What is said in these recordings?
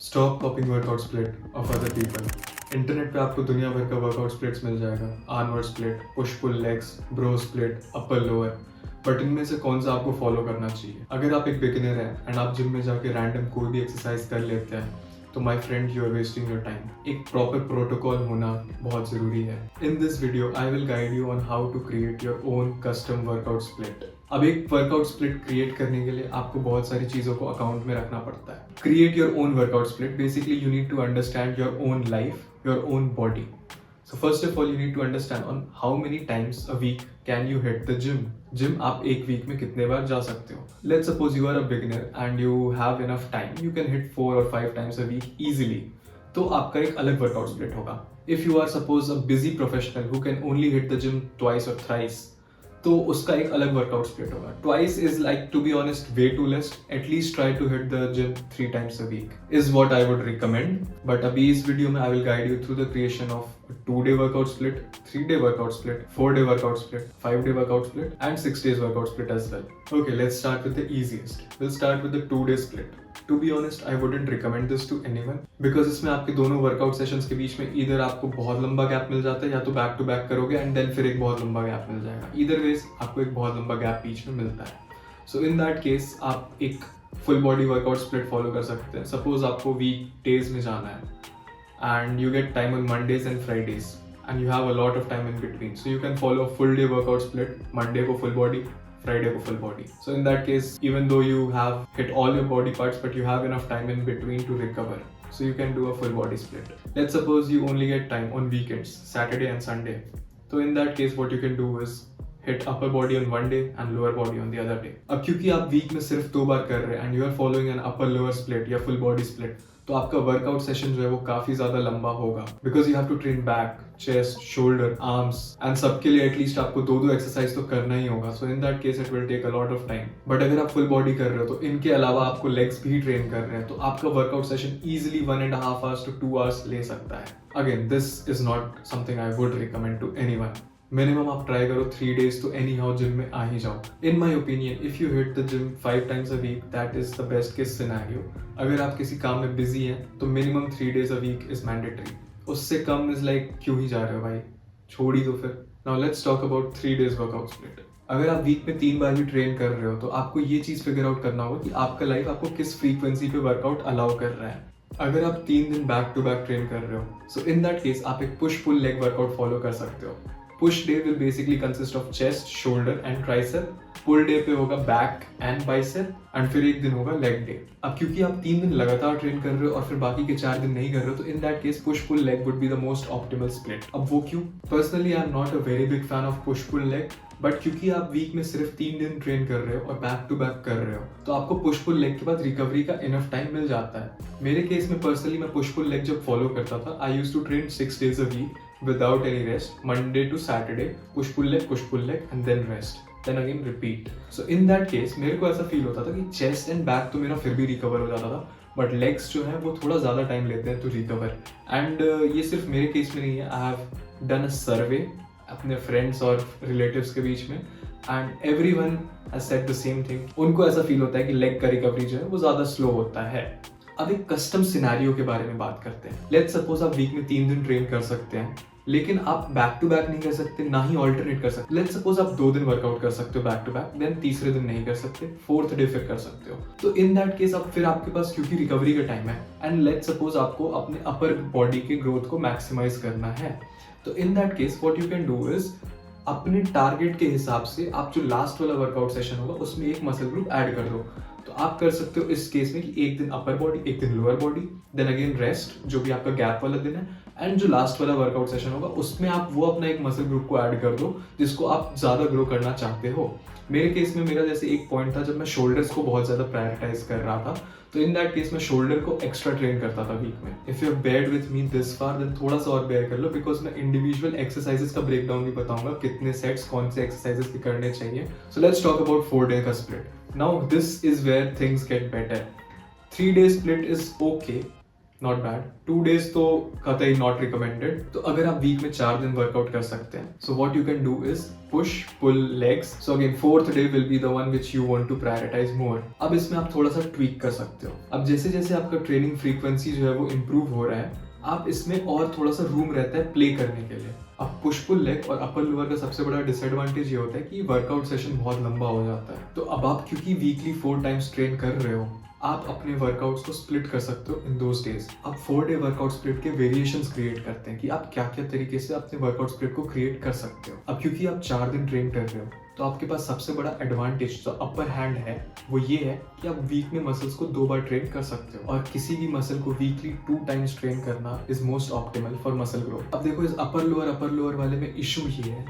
Stop copying workout split of other people. Internet पे आपको दुनिया भर का वर्कआउट स्प्लिट्स मिल जाएगा। Arnold split, push pull legs, bro split, upper lower. But इनमें से कौन सा आपको फॉलो करना चाहिए? अगर आप एक बिगिनर हैं एंड आप जिम में जाके रैंडम कोई भी एक्सरसाइज कर लेते हैं तो my friend you are wasting your time. एक प्रॉपर प्रोटोकॉल होना बहुत जरूरी है। In this video I will guide you on how to create your own custom workout split. अब एक वर्कआउट स्प्लिट क्रिएट करने के लिए आपको बहुत सारी चीजों को अकाउंट में रखना पड़ता है। Create your own workout split, basically you need to understand your own life, your own body. So first of all you need to understand on how many times a week can you hit the gym. Gym आप एक week में कितने बार जा सकते हो? Let's suppose you are a beginner and you have enough time. You can hit 4 or 5 times a week easily. तो आपका एक अलग वर्कआउट स्प्लिट होगा. If you are suppose a busy professional who can only hit the gym twice or thrice, तो उसका एक अलग workout split होगा. Twice is like, to be honest, way too less. At least try to hit the gym 3 times a week is what I would recommend. But अभी इस video में I will guide you through the creation of a 2-day workout split, 3-day workout split, 4-day workout split, 5-day workout split, and 6 days workout split as well. Okay, let's start with the easiest. We'll start with the 2-day split. To be honest, I wouldn't recommend this to anyone because इसमें आपके दोनों workout sessions के बीच में इधर आपको बहुत लंबा gap मिल जाता है या तो बैक टू बैक करोगे एंड देन फिर एक बहुत लंबा गैप मिल जाएगा. ईदर वेज आपको एक बहुत लंबा गैप बीच में मिलता है. सो इन दैट केस आप एक full body workout split follow कर सकते हैं. सपोज आपको वीक डेज में जाना है and you get time on Mondays and Fridays and you have a lot of time in between, so you can follow a full day workout split. Monday को full body, Friday को full body. So in that case, even though you have hit all your body parts but you have enough time in between to recover, so you can do a full body split. Let's suppose you only get time on weekends, Saturday and Sunday. So in that case what you can do is hit upper body on one day and lower body on the other day. अब क्योंकि आप week में सिर्फ 2 बार कर रहे हैं and you are following an upper lower split या full body split, तो आपका वर्कआउट सेशन जो है वो काफी ज्यादा लंबा होगा because you have to train back, chest, shoulder, arms and सबके लिए एटलीस्ट आपको 2 एक्सरसाइज तो करना ही होगा. So in that case it will take a lot of time. But अगर आप फुल बॉडी कर रहे हो तो इनके अलावा आपको लेग्स भी ट्रेन कर रहे हैं तो आपका workout session easily 1.5 hours to 2 hours ले सकता है. Again this is not something I would recommend to anyone. Minimum आप ट्राई करो 3 days तो एनी हाउ जिम में आ ही जाओ. In my opinion if you hit the gym 5 times a week that is the best case scenario. अगर आप किसी काम में बिजी हैं तो minimum 3 days a week is mandatory. उससे कम इज लाइक क्यों ही जा रहे हो भाई, छोड़ ही दो फिर. Now let's talk about 3 days workout split. अगर आप वीक में 3 बार भी ट्रेन कर रहे हो तो आपको ये चीज फिगर आउट करना होगा कि आपका लाइफ आपको किस फ्रीक्वेंसी पे वर्कआउट अलाउ कर रहा है. अगर आप 3 दिन बैक टू बैक ट्रेन कर रहे हो सो इन दैट केस आप एक push pull leg workout follow कर सकते हो. Push day will basically consist of chest, shoulder and tricep. Pull day पे होगा बैक एंड बाइसेप एंड फिर एक दिन होगा लेग डे. अब क्योंकि आप 3 दिन लगातार ट्रेन कर रहे हो और फिर बाकी के 4 दिन नहीं कर रहे हो तो in that case push pull leg would be the most optimal split. अब वो क्यों? Personally I am not a very big fan of push pull leg, but क्योंकि आप वीक में सिर्फ 3 दिन ट्रेन कर रहे हो और बैक टू बैक कर रहे हो तो आपको पुश पुल लेग के बाद रिकवरी का इनफ टाइम मिल जाता है. मेरे केस में पर्सनली मैं पुश पुल लेग जब फॉलो करता था I used to train 6 days a week without any rest, Monday to Saturday, push pull leg and then rest, then again repeat. So in that case मेरे को ऐसा feel होता था कि chest and back तो मेरा फिर भी रिकवर हो जाता था बट लेग्स जो है वो थोड़ा ज़्यादा टाइम लेते हैं टू रिकवर. एंड ये सिर्फ मेरे केस में नहीं है. आई हैव डन अ सर्वे अपने फ्रेंड्स और रिलेटिव्स के बीच में and everyone has said the same thing. उनको ऐसा फील होता है कि लेग का रिकवरी जो है वो ज़्यादा स्लो होता है. अब एक कस्टम सिनेरियो के बारे में बात करते हैं. लेट्स सपोज आप वीक में 3 दिन ट्रेन कर सकते हैं लेकिन आप बैक टू बैक नहीं कर सकते, ना ही ऑल्टरनेट कर सकते. लेट्स सपोज आप 2 दिन वर्कआउट कर सकते हो बैक टू बैक, देन तीसरे दिन नहीं कर सकते, 4th डे फिर कर सकते हो. तो इन दैट केस अब फिर आपके पास क्योंकि रिकवरी का टाइम है एंड लेट्स सपोज आपको अपने अपर बॉडी के ग्रोथ को मैक्सिमाइज करना है तो in that case what you can do is अपने टारगेट के हिसाब से आप जो लास्ट वाला वर्कआउट सेशन होगा उसमें एक मसल ग्रुप ऐड कर दो. तो आप कर सकते हो इस केस में कि एक दिन अपर बॉडी, एक दिन lower body, then again rest जो भी आपका गैप वाला दिन है एंड जो लास्ट वाला वर्कआउट सेशन होगा उसमें आप वो अपना एक मसल ग्रुप को ऐड कर दो जिसको आप ज्यादा ग्रो करना चाहते हो. मेरे केस में मेरा जैसे एक पॉइंट था जब मैं शोल्डर्स को बहुत ज्यादा प्रायोरिटाइज कर रहा था तो इन दैट केस मैं शोल्डर को एक्स्ट्रा ट्रेन करता था वीक में. If you beared with me this far then थोड़ा सा और बेयर कर लो बिकॉज मैं इंडिविजुअल एक्सरसाइजेस का ब्रेकडाउन भी बताऊंगा कितने सेट्स कौन से एक्सरसाइजेस के करने चाहिए. So let's talk about 4 day का split. Now this is where things get better. 3 day split is okay not bad. 2 days तो कतई नॉट रिकमेंडेड। तो अगर आप वीक में 4 दिन वर्कआउट कर सकते हैं, so what you can do is push pull legs. So again 4th day will be the one which you want to prioritise more. अब इसमें आप थोड़ा सा ट्वीक कर सकते हो। अब जैसे जैसे आपका ट्रेनिंग फ्रीक्वेंसी जो है वो इम्प्रूव हो रहा है, आप इसमें और थोड़ा सा रूम रहता है प्ले करने के लिए। अब पुश पुल लेग और अपर लोअर का सबसे बड़ा डिसएडवांटेज ये होता है कि वर्कआउट सेशन बहुत लंबा हो जाता है। तो अब आप क्योंकि वीकली 4 टाइम्स ट्रेन कर रहे हो, आप अपने वर्कआउट्स को स्प्लिट कर सकते हो इन दोज डेज। अब 4 डे वर्कआउट स्प्लिट के वेरिएशंस क्रिएट करते हैं कि आप क्या क्या तरीके से अपने वर्कआउट स्प्लिट को क्रिएट कर सकते हो। अब क्योंकि आप 4 दिन ट्रेन कर रहे हो, तो आपके पास सबसे बड़ा एडवांटेज जो अपर हैंड है वो ये है कि आप वीक में मसल्स को 2 बार ट्रेन कर सकते हो। और किसी भी मसल को वीकली 2 टाइम्स ट्रेन करना is most optimal for muscle growth. अब देखो, इस अपर लोअर वाले में इशू ये है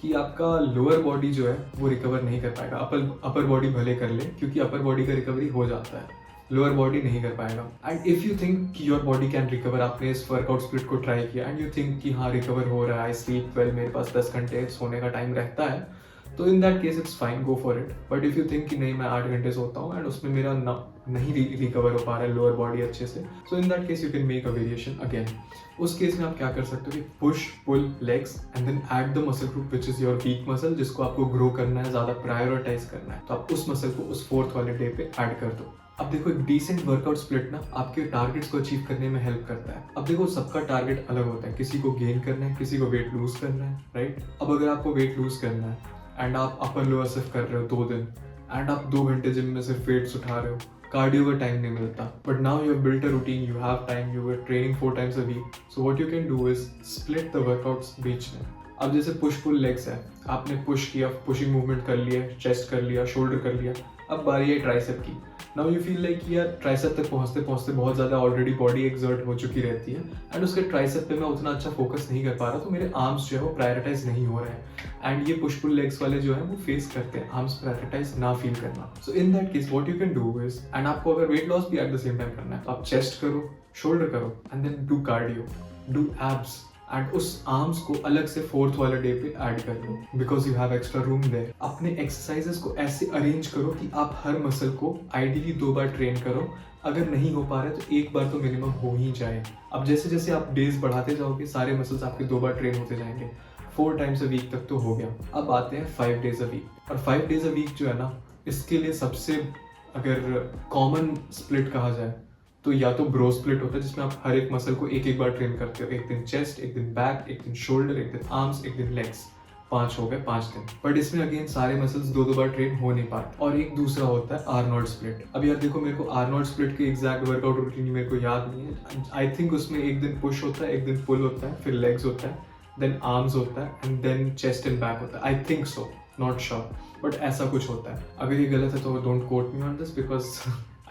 कि आपका लोअर बॉडी जो है वो रिकवर नहीं कर पाएगा। अपर बॉडी भले कर ले, क्योंकि अपर बॉडी का रिकवरी हो जाता है, लोअर बॉडी नहीं कर पाएगा। एंड इफ यू थिंक कि योर बॉडी कैन रिकवर, आपने इस वर्कआउट स्प्लिट को ट्राई किया एंड यू थिंक कि हाँ रिकवर हो रहा है, स्लीप वेल, मेरे पास 10 घंटे सोने का टाइम रहता है, तो in that case it's fine, go for it. But if you think कि नहीं मैं 8 घंटे सोता हूँ एंड उसमें मेरा नहीं रिकवर हो पा रहा है लोअर बॉडी अच्छे से, so in that case you can make a variation again. उस केस में आप क्या कर सकते हो कि push pull legs and then add the muscle group which is your weak muscle, जिसको आपको ग्रो करना है, ज्यादा प्रायोरिटाइज करना है, तो आप उस मसल को उस 4th वाले डे पे ऐड कर दो। अब देखो, एक डिसेंट वर्कआउट स्प्लिट ना आपके टारगेट्स को अचीव करने में हेल्प करता है। अब देखो, सबका टारगेट अलग होता है, किसी को गेन करना है, किसी को वेट लूज करना है, राइट। अब अगर आपको वेट लूज करना है एंड आप अपर लोअर सिर्फ कर रहे हो 2 दिन एंड आप 2 घंटे जिम में सिर्फ वेट्स उठा रहे हो, कार्डियो का टाइम नहीं मिलता, but now you have built a routine, you have time, you are training 4 times a week, so what you can do is split the workouts बीच में। अब जैसे पुश पुल लेग्स है, आपने पुश किया, पुशिंग मूवमेंट कर लिया, chest कर लिया, शोल्डर कर लिया, अब बारी है ट्राइसेप की। नाउ यू फील लाइक यार ट्राइसेप तक पहुंचते पहुंचते बहुत ज़्यादा ऑलरेडी बॉडी एक्सर्ट हो चुकी रहती है एंड उसके ट्राइसेप पे मैं उतना अच्छा फोकस नहीं कर पा रहा, तो मेरे आर्म्स जो है वो प्रायोरिटाइज नहीं हो रहे हैं। एंड ये पुश पुल लेग्स वाले जो है वो फेस करते हैं आर्म्स प्रायोरिटाइज ना फील करना। So in that case what you can do is, and आपको अगर वेट लॉस भी एट द सेम टाइम करना है, तो आप चेस्ट करो, शोल्डर करो and then do cardio, do abs, and उस आर्म्स को अलग से 4th वाले डे पे ऐड कर लो, because you have extra room there. अपने एक्सरसाइजेस को ऐसे अरेंज करो कि आप हर मसल को आइडियली 2 बार ट्रेन करो। अगर नहीं हो पा रहा है तो 1 बार तो मिनिमम हो ही जाए। अब जैसे जैसे आप डेज बढ़ाते जाओगे, सारे मसल्स आपके 2 बार ट्रेन होते जाएंगे। 4 टाइम्स अ वीक तक तो हो गया। अब आते हैं 5 डेज अ वीक। और 5 डेज अ वीक जो है ना, इसके लिए सबसे अगर कॉमन स्प्लिट कहा जाए तो या तो ब्रो स्प्लिट होता है, जिसमें आप हर एक मसल को 1 बार ट्रेन करते हो। एक दिन चेस्ट, एक दिन बैक, एक दिन शोल्डर, एक दिन आर्म्स, एक दिन लेग्स, 5 हो गए 5 दिन। बट इसमें अगेन सारे मसल्स 2 बार ट्रेन हो नहीं पाते। और एक दूसरा होता है आर्नोल्ड स्प्लिट। अब यार देखो, मेरे को आर्नोल्ड स्प्लिट के एग्जैक्ट वर्कआउट रूटीन मेरे को याद नहीं है। आई थिंक उसमें एक दिन पुश होता है, एक दिन पुल होता है, फिर लेग्स होता है, देन आर्म्स होता है and then chest and back होता है। I think so, not sure, but ऐसा कुछ होता है। अगर ये गलत है तो don't quote me on this, because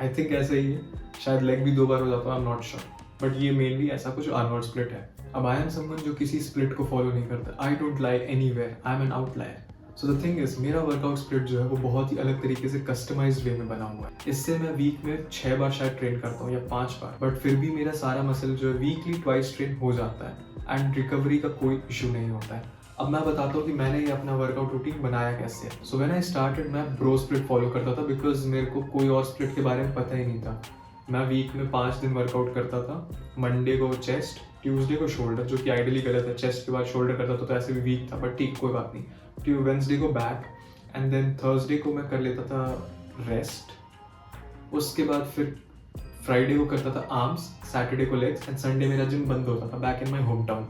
I think ऐसा ही है। शायद लेग भी 2 बार हो जाता है, आई एम नॉट श्योर, बट ये मेनली ऐसा कुछ आर्नोल्ड स्प्लिट है। अब आई एम समवन जो किसी स्प्लिट को फॉलो नहीं करता। I don't lie anywhere, I am N outlier. So the thing is, मेरा वर्कआउट स्प्लिट जो है वो बहुत ही अलग तरीके से कस्टमाइज्ड वे में बना हुआ है। इससे मैं वीक में 6 बार शायद ट्रेन करता हूँ या 5 बार, बट फिर भी मेरा सारा मसल जो है वीकली ट्वाइस ट्रेन हो जाता है एंड रिकवरी का कोई इशू नहीं होता है। अब मैं बताता हूँ कि मैंने ये अपना वर्कआउट रूटीन बनाया कैसे। सो व्हेन आई स्टार्टेड, मैं ब्रो स्प्लिट फॉलो करता था, बिकॉज मेरे को कोई और स्प्लिट के बारे में पता ही नहीं था। मैं वीक में 5 दिन वर्कआउट करता था। मंडे को चेस्ट, ट्यूसडे को शोल्डर, जो कि आइडियली गलत है, चेस्ट के बाद शोल्डर करता था तो ऐसे भी वीक था, बट ठीक, कोई बात नहीं। वेंसडे को बैक एंड देन थर्सडे को मैं कर लेता था रेस्ट। उसके बाद फिर फ्राइडे को करता था आर्म्स, सैटरडे को लेग्स एंड संडे मेरा जिम बंद होता था back in my home town.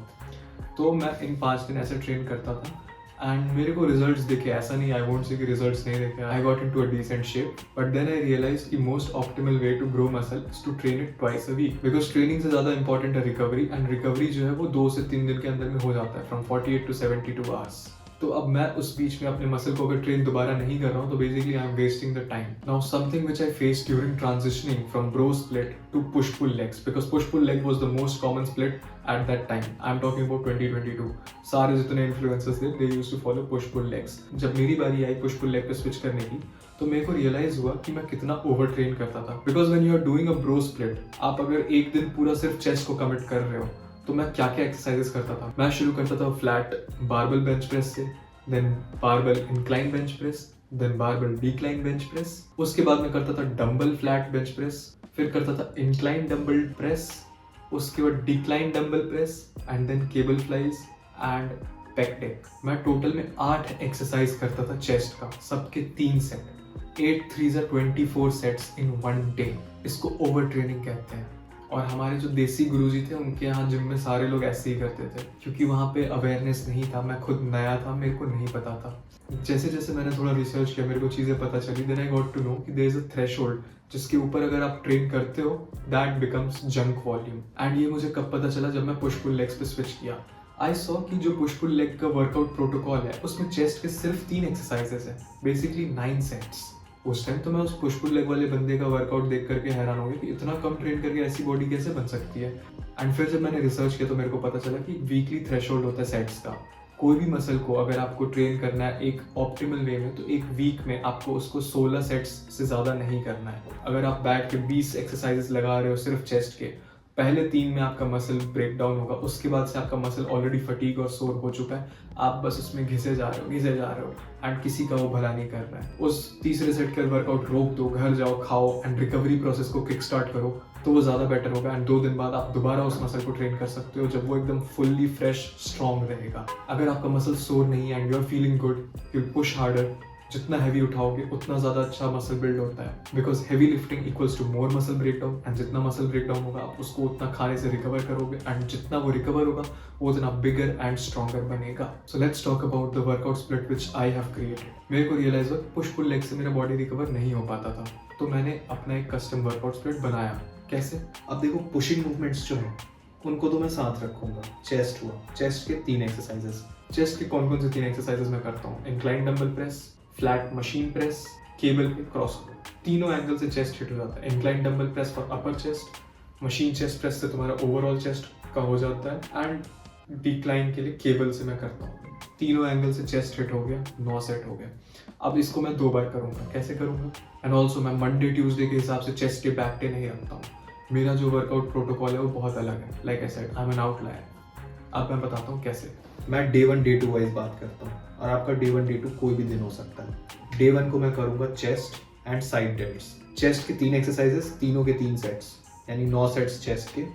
तो मैं इन 5 दिन ऐसे ट्रेन करता था एंड मेरे को रिजल्ट्स दिखे। ऐसा नहीं, आई वोंट से कि रिजल्ट्स नहीं दिखे, I got into a decent shape, but then I realise कि most optimal way to grow muscle is to train it twice a week, because training से ज़्यादा इंपॉर्टेंट है रिकवरी, एंड रिकवरी जो है वो 2 से 3 दिन के अंदर में हो जाता है, फ्रॉम 48 to 72 आवर्स। तो अब मैं उस बीच में अपने मसल को अगर ट्रेन दोबारा नहीं कर रहा हूँ, तो basically I am wasting the time. Now something which I faced during transitioning from bro split to push pull legs, because push pull leg was the most common split at that time. I am talking about 2022। सारे जितने influencers थे, they used to follow push pull legs. जब मेरी बारी आई push pull leg पे switch करने की, तो मेरे को रियलाइज हुआ कि मैं कितना ओवर ट्रेन करता था। Because when you are doing a bro split, आप अगर एक दिन पूरा सिर्फ चेस्ट को कमिट कर रहे हो, तो मैं क्या क्या एक्सरसाइजेस करता था। मैं शुरू करता था फ्लैट बारबेल बेंच प्रेस से, then barbell incline bench press, then barbell decline bench press. उसके बाद मैं करता था डंबल फ्लैट बेंच प्रेस, फिर करता था इंक्लाइन डंबल प्रेस, उसके बाद decline dumbbell press and then cable flies and pec deck. मैं टोटल में 8 एक्सरसाइज करता था चेस्ट का, सबके 3 सेट। 8 3 24 sets in 1 day. इसको ओवर ट्रेनिंग कहते हैं। और हमारे जो देसी गुरुजी थे उनके यहाँ जिम में सारे लोग ऐसे ही करते थे, क्योंकि वहाँ पे अवेयरनेस नहीं था। मैं खुद नया था, मेरे को नहीं पता था। जैसे जैसे मैंने थोड़ा रिसर्च किया, मेरे को चीज़ें पता चली। Then I got to know कि देयर इज अ थ्रेशोल्ड जिसके ऊपर अगर आप ट्रेन करते हो that becomes junk volume. And ये मुझे कब पता चला, जब मैं पुश पुल लेग्स पे स्विच किया। आई सॉ कि जो पुश पुल लेग का वर्कआउट प्रोटोकॉल है उसमें चेस्ट के सिर्फ 3 एक्सरसाइजेस है, बेसिकली 9 सेट्स। उस टाइम तो मैं उस पुश पुल लेग वाले बंदे का वर्कआउट देख करके हैरान हो गया कि इतना कम ट्रेन करके ऐसी बॉडी कैसे बन सकती है। एंड फिर जब मैंने रिसर्च किया तो मेरे को पता चला कि वीकली थ्रेशोल्ड होता है सेट्स का। कोई भी मसल को अगर आपको ट्रेन करना है एक ऑप्टिमल वे में, तो एक वीक में आपको उसको 16 सेट्स से ज़्यादा नहीं करना है। अगर आप बैठ के 20 एक्सरसाइजेस लगा रहे हो सिर्फ चेस्ट के, पहले 3 में आपका मसल ब्रेक डाउन होगा, उसके बाद से आपका मसल ऑलरेडी फटीग और सोर हो चुका है। आप बस उसमें घिसे जा रहे हो एंड किसी का वो भला नहीं कर रहा है। उस तीसरे सेट का वर्कआउट रोक दो, घर जाओ, खाओ एंड रिकवरी प्रोसेस को किक स्टार्ट करो, तो वो ज़्यादा बेटर होगा। एंड 2 दिन बाद आप दोबारा उस मसल को ट्रेन कर सकते हो जब वो एकदम फुल्ली फ्रेश स्ट्रॉन्ग रहेगा। अगर आपका मसल सोर नहीं है and you are feeling good, you push harder. जितना हैवी उठाओगे उतना ज़्यादा अच्छा मसल बिल्ड होता है, because heavy lifting equals to more muscle breakdown. And जितना मसल ब्रेकडाउन होगा आप उसको उतना खाने से रिकवर करोगे, एंड जितना वो रिकवर होगा वो उतना बिगर एंड स्ट्रॉन्गर बनेगा। सो let's talk about the workout split which I have created. मेरे को रियलाइज हुआ पुश पुल लेग से मेरा बॉडी रिकवर नहीं हो पाता था, तो मैंने अपना एक कस्टम वर्कआउट स्प्लिट बनाया। कैसे? अब देखो, पुशिंग मूवमेंट्स जो हैं उनको तो मैं साथ रखूंगा। चेस्ट हुआ, चेस्ट के 3 एक्सरसाइजेस। चेस्ट के कौन कौन से 3 एक्सरसाइजेस मैं करता हूँ? Incline dumbbell press, flat machine press, cable पे क्रॉस करो। तीनों एंगल से चेस्ट हिट हो जाता है। Incline dumbbell press for upper chest, machine chest press से तुम्हारा ओवरऑल चेस्ट का हो जाता है, एंड डिक्लाइन के लिए केबल से मैं करता हूँ। तीनों एंगल से चेस्ट हिट हो गया, 9 सेट हो गया। अब इसको मैं 2 बार करूँगा। कैसे करूँगा? एंड ऑल्सो मैं मंडे ट्यूसडे के हिसाब से चेस्ट के बैक डे नहीं रखता हूँ। मेरा जो वर्कआउट प्रोटोकॉल है वो बहुत अलग है। Like I said, I am N outlier. अब मैं बताता हूँ कैसे। मैं डे 1 डे 2 वाइज बात करता हूँ, और आपका डे 1 डे 2 कोई भी दिन हो सकता है। डे 1 को मैं करूँगा chest and side delts. Chest के 3 एक्सरसाइजेस, तीनों के 3 सेट्स, यानी 9 सेट्स चेस्ट के।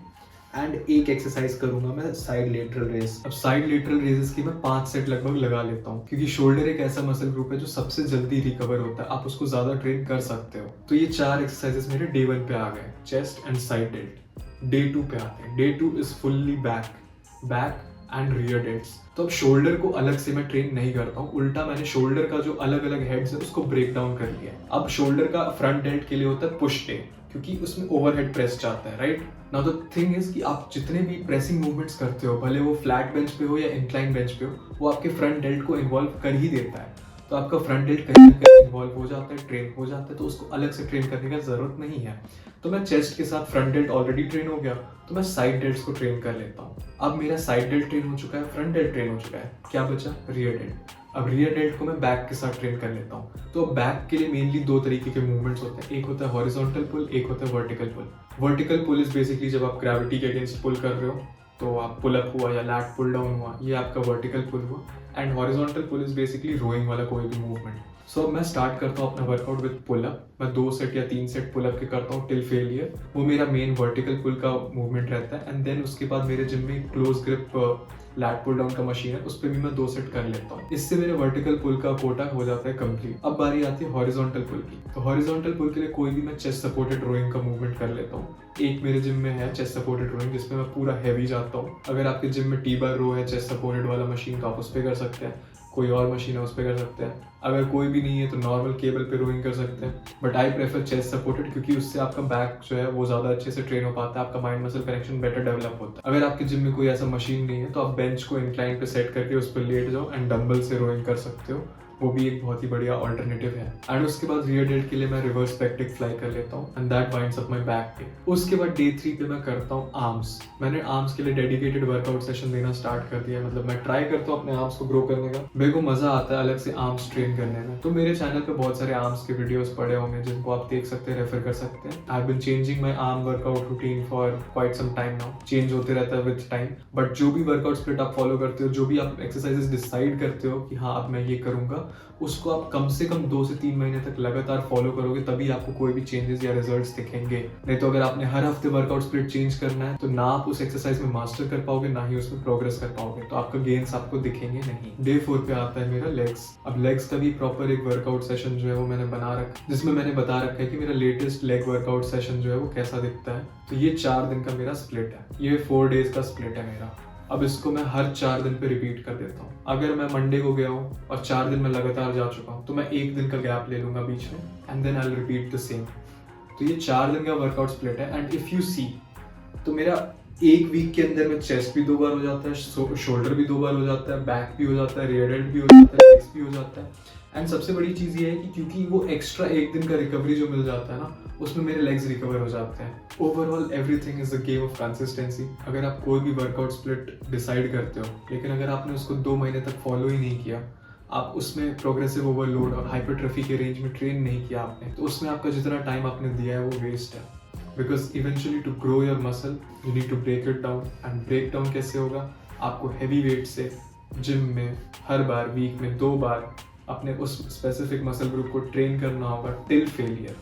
एंड एक एक्सरसाइज करूंगा मैं साइड लेटरल रेस। अब साइड लेटरल रेसेस की मैं 5 सेट लगभग लगा लेता हूँ, क्योंकि शोल्डर एक ऐसा मसल ग्रुप है जो सबसे जल्दी रिकवर होता है। आप उसको ज्यादा ट्रेन कर सकते हो। तो ये 4 एक्सरसाइजेस मेरे डे 1 पे आ गए, chest and side dealt. Day 2 पे आते हैं। Day 2 is fully back and rear delts. तो अब शोल्डर को अलग से मैं ट्रेन नहीं करता हूँ, उल्टा मैंने शोल्डर का जो अलग अलग हेड्स है उसको ब्रेक डाउन कर लिया है। अब शोल्डर का फ्रंट डेल्ट के लिए होता है पुश डे, क्योंकि उसमें ओवरहेड प्रेस चाहता है, right? Now the thing is कि आप जितने भी प्रेसिंग मूवमेंट्स करते हो, भले वो फ्लैट बेंच पे हो या इंक्लाइन बेंच पे हो, वो आपके फ्रंट डेल्ट को इन्वॉल्व कर ही देता है। तो आपका फ्रंट डेल्ट कहीं ना कहीं इन्वॉल्व हो जाता है, ट्रेन हो जाता है, तो उसको अलग से ट्रेन करने का जरूरत नहीं है। तो मैं चेस्ट के साथ फ्रंट डेल्ट ऑलरेडी ट्रेन हो गया, तो मैं साइड डेल्ट्स को ट्रेन कर लेता हूँ। अब मेरा साइड डेल्ट ट्रेन हो चुका है, फ्रंट डेल्ट ट्रेन हो चुका है, क्या बचा? Rear dealt. अब रियर डेल्ट को मैं बैक के साथ ट्रेन कर लेता हूँ। तो बैक के लिए मेनली 2 तरीके के मूवमेंट्स होते हैं। एक होता है हॉरिजॉन्टल पुल, एक होता है vertical pull. Vertical pull is basically जब आप ग्रेविटी के अगेंस्ट पुल कर रहे हो, तो आप पुल अप हुआ या लैट पुल डाउन हुआ, ये आपका वर्टिकल पुल हुआ। And horizontal pull is basically rowing वाला कोई भी मूवमेंट। सो मैं स्टार्ट करता हूँ अपना वर्कआउट विद पुल अप। मैं 2 सेट या 3 सेट पुल अप के करता हूँ टिल फेलियर। वो मेरा मेन वर्टिकल पुल का मूवमेंट रहता है। एंड देन उसके बाद मेरे जिम में close grip lat pull down का मशीन है, उस पर भी मैं 2 सेट कर लेता हूँ। इससे मेरे वर्टिकल पुल का कोटा हो जाता है कंप्लीट। अब बारी आती है हॉरिजॉन्टल पुल की। तो हॉरिजॉन्टल पुल के लिए कोई भी मैं चेस्ट सपोर्टेड रोइंग का मूवमेंट कर लेता हूँ। एक मेरे जिम में है चेस्ट सपोर्टेड रोइंग, जिसमें मैं पूरा हैवी जाता हूँ। अगर आपके जिम में टी बार रो है चेस्ट सपोर्टेड वाला मशीन, तो आप उस पर कर सकते हैं। कोई और मशीन है उस पर कर सकते हैं। अगर कोई भी नहीं है तो नॉर्मल केबल पे रोइंग कर सकते हैं। But I prefer chest supported, क्योंकि उससे आपका बैक जो है वो ज़्यादा अच्छे से ट्रेन हो पाता है, आपका mind muscle connection better develop होता है। अगर आपके जिम में कोई ऐसा मशीन नहीं है तो आप बेंच को इंक्लाइन पे सेट करके उस पर लेट जाओ एंड डंबल से रोइंग कर सकते हो। वो भी एक बहुत ही बढ़िया ऑल्टरनेटिव है। एंड उसके बाद रियर डेल्ट के लिए मैं रिवर्स पेक्टिक फ्लाई कर लेता हूँ, and that winds up my back day. उसके बाद डे 3 पे मैं करता हूँ आर्म्स। मैंने आर्म्स के लिए डेडिकेटेड वर्कआउट सेशन देना स्टार्ट कर दिया। मतलब मैं ट्राई करता हूँ अपने आर्म्स को ग्रो करने का। मेरे को मजा आता है अलग से आर्म्स ट्रेन करने में। तो मेरे चैनल पे बहुत सारे आर्म्स के वीडियोस पड़े होंगे जिनको आप देख सकते हैं, रेफर कर सकते हैं। I have been changing my arm workout routine for quite some time now. Change होते रहता है विद टाइम। बट जो भी वर्कआउट स्प्लिट आप फॉलो करते हो, जो भी आप एक्सरसाइजेस डिसाइड करते हो कि हाँ अब मैं ये करूंगा, उसको आप कम से कम 2 से 3 महीने तक लगातार फॉलो करोगे, तभी आपको कोई भी चेंजेस या रिजल्ट्स दिखेंगे। नहीं तो अगर आपने हर हफ्ते वर्कआउट स्प्लिट चेंज करना है तो ना आप उस एक्सरसाइज में मास्टर कर पाओगे, ना ही उसमें प्रोग्रेस कर पाओगे, तो आपका गेन्स आपको दिखेंगे नहीं। डे 4 पे आता है मेरा लेग्स। अब लेग्स का भी प्रॉपर एक वर्कआउट सेशन जो है वो मैंने बना रखा है, जिसमें मैंने बता रखा है कि मेरा लेटेस्ट लेग वर्कआउट सेशन जो है वो कैसा दिखता है। तो ये 4 दिन का मेरा स्प्लिट है, ये 4 डेज का स्प्लिट है मेरा। अब इसको मैं हर 4 दिन पे रिपीट कर देता हूँ। अगर मैं मंडे को गया हूँ और 4 दिन में लगातार जा चुका हूँ तो मैं 1 दिन का गैप ले लूंगा बीच में, and then I will repeat the same. तो ये 4 दिन का वर्कआउट स्प्लिट है। एंड इफ यू सी, तो मेरा एक वीक के अंदर में चेस्ट भी 2 बार हो जाता है, शोल्डर भी 2 बार हो जाता है, बैक भी हो जाता है, रियर डेल्ट भी हो जाता है, लेग्स भी हो जाता है। एंड सबसे बड़ी चीज़ ये है कि क्योंकि वो एक्स्ट्रा 1 दिन का रिकवरी जो मिल जाता है ना, उसमें मेरे लेग्स रिकवर हो जाते हैं। Overall everything is the game of consistency. अगर आप कोई भी वर्कआउट स्प्लिट डिसाइड करते हो, लेकिन अगर आपने उसको 2 महीने तक फॉलो ही नहीं किया, आप उसमें प्रोग्रेसिव ओवरलोड और हाइपरट्रॉफी के रेंज में ट्रेन नहीं किया आपने, तो उसमें आपका जितना टाइम आपने दिया है वो वेस्ट है। Because eventually to grow your muscle you need to break it down. And break down कैसे होगा? आपको हैवी वेट से जिम में हर बार वीक में 2 बार अपने उस स्पेसिफिक मसल ग्रुप को ट्रेन करना होगा टिल फेलियर।